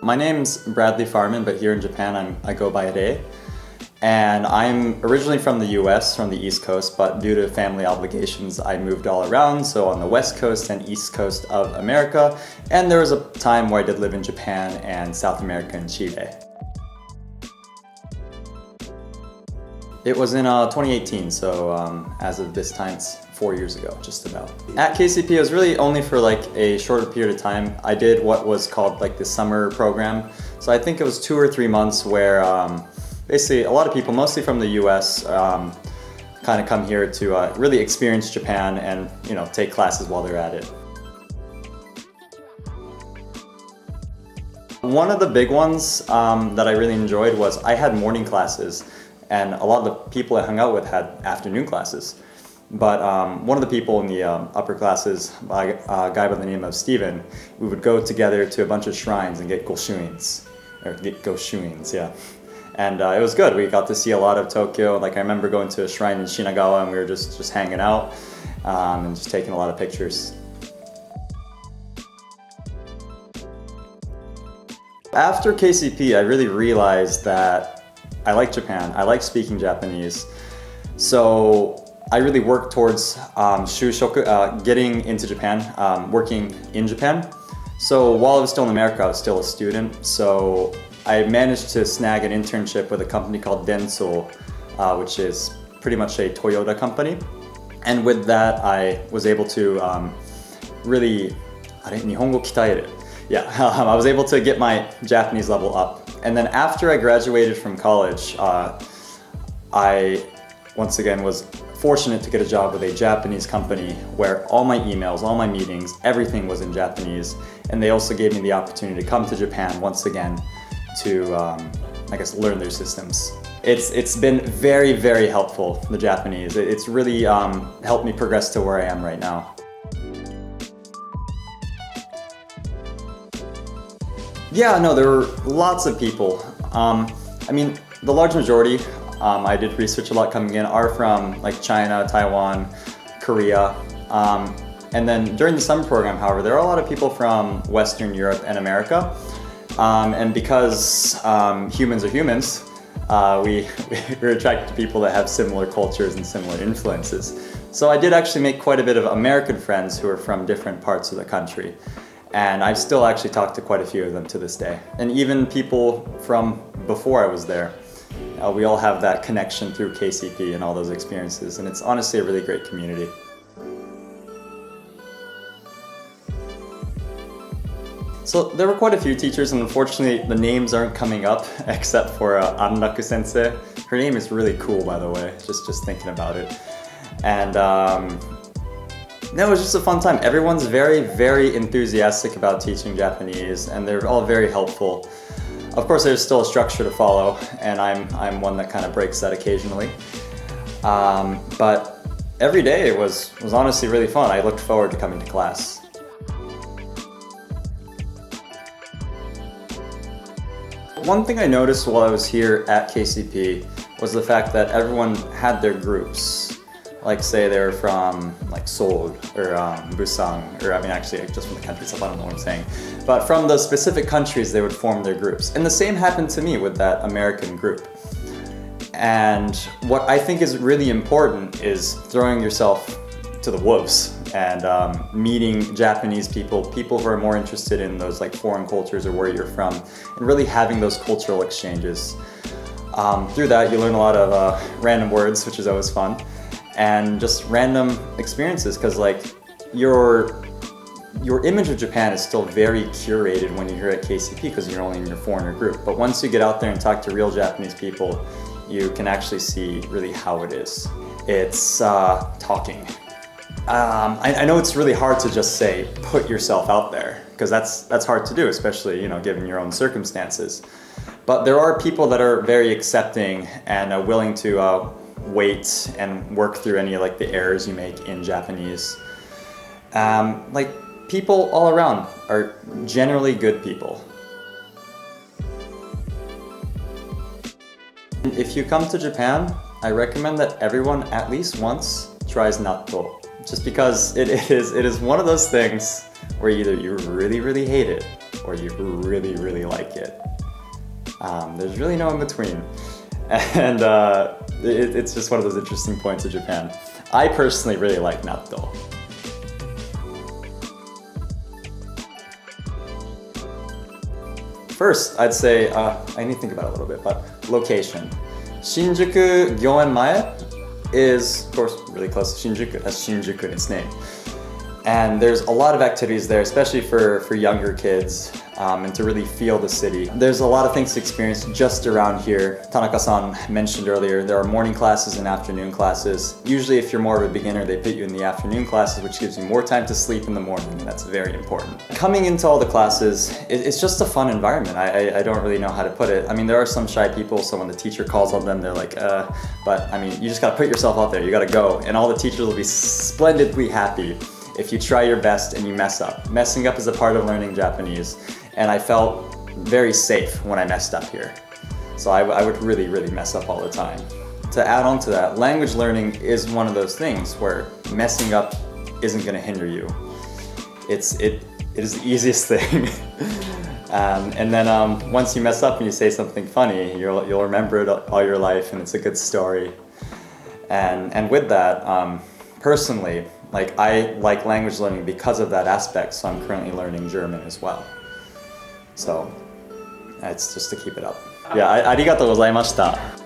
My name's Bradley Farman, but here in Japan I go by Rei. And I'm originally from the US, from the East Coast, but due to family obligations I moved all around, so on the West Coast and East Coast of America. And there was a time where I did live in Japan and South America and Chile. It was in 2018, so as of this time it's 4 years ago, just about. At KCP, it was really only for like a shorter period of time. I did what was called like the summer program. So I think it was 2 or 3 months where basically a lot of people, mostly from the US, kind of come here to really experience Japan and take classes while they're at it. One of the big ones that I really enjoyed was I had morning classes, and a lot of the people I hung out with had afternoon classes. But one of the people in the upper classes, a guy by the name of Steven, we would go together to a bunch of shrines and get goshuins, yeah. And it was good. We got to see a lot of Tokyo. Like I remember going to a shrine in Shinagawa and we were just hanging out and just taking a lot of pictures. After KCP, I really realized that I like Japan. I like speaking Japanese. So I really worked towards getting into Japan, working in Japan. So while I was still in America, I was still a student. So I managed to snag an internship with a company called Denso, which is pretty much a Toyota company. And with that, I was able to really, Nihongo kitaeru. Yeah, I was able to get my Japanese level up. And then after I graduated from college, I once again was fortunate to get a job with a Japanese company where all my emails, all my meetings, everything was in Japanese. And they also gave me the opportunity to come to Japan once again to, learn their systems. It's been very, very helpful, the Japanese. It's really helped me progress to where I am right now. Yeah, no, there were lots of people. The large majority, I did research a lot coming in, are from like China, Taiwan, Korea. And then during the summer program, however, there are a lot of people from Western Europe and America. And because humans are humans, we're attracted to people that have similar cultures and similar influences. So I did actually make quite a bit of American friends who are from different parts of the country. And I've still actually talked to quite a few of them to this day. And even people from before I was there. We all have that connection through KCP and all those experiences. And it's honestly a really great community. So there were quite a few teachers, and unfortunately the names aren't coming up except for Anraku sensei. Her name is really cool, by the way, just thinking about it. And no, it was just a fun time. Everyone's very, very enthusiastic about teaching Japanese, and they're all very helpful. Of course, there's still a structure to follow, and I'm one that kind of breaks that occasionally. But every day was honestly really fun. I looked forward to coming to class. One thing I noticed while I was here at KCP was the fact that everyone had their groups. Like say they were from like Seoul or Busan, or actually just from the country itself, I don't know what I'm saying. But from those specific countries, they would form their groups. And the same happened to me with that American group. And what I think is really important is throwing yourself to the wolves and meeting Japanese people who are more interested in those like foreign cultures or where you're from, and really having those cultural exchanges. Through that, you learn a lot of random words, which is always fun. And just random experiences, because like your image of Japan is still very curated when you're here at KCP because you're only in your foreigner group. But once you get out there and talk to real Japanese people, you can actually see really how it is. It's talking. I know it's really hard to just say put yourself out there, because that's hard to do, especially given your own circumstances. But there are people that are very accepting and are willing to wait and work through any like the errors you make in Japanese. Like people all around are generally good people. If you come to Japan, I recommend that everyone at least once tries natto. Just because it is one of those things where either you really, really hate it or you really, really like it. There's really no in between. And it's just one of those interesting points of Japan. I personally really like natto. First, I'd say, I need to think about it a little bit, but location. Shinjuku Gyoen-mae is, of course, really close to Shinjuku. That's Shinjuku in its name. And there's a lot of activities there, especially for younger kids, and to really feel the city. There's a lot of things to experience just around here. Tanaka-san mentioned earlier, there are morning classes and afternoon classes. Usually if you're more of a beginner, they put you in the afternoon classes, which gives you more time to sleep in the morning, and that's very important. Coming into all the classes, it's just a fun environment. I don't really know how to put it. I mean, there are some shy people, so when the teacher calls on them, they're like, but I mean, you just gotta put yourself out there, you gotta go, and all the teachers will be splendidly happy if you try your best and you mess up. Messing up is a part of learning Japanese, and I felt very safe when I messed up here. So I would really, really mess up all the time. To add on to that, language learning is one of those things where messing up isn't going to hinder you. It is the easiest thing. And then once you mess up and you say something funny, you'll remember it all your life, and it's a good story. And with that, personally, I like language learning because of that aspect, so I'm currently learning German as well. So, it's just to keep it up. Yeah, ありがとうございました。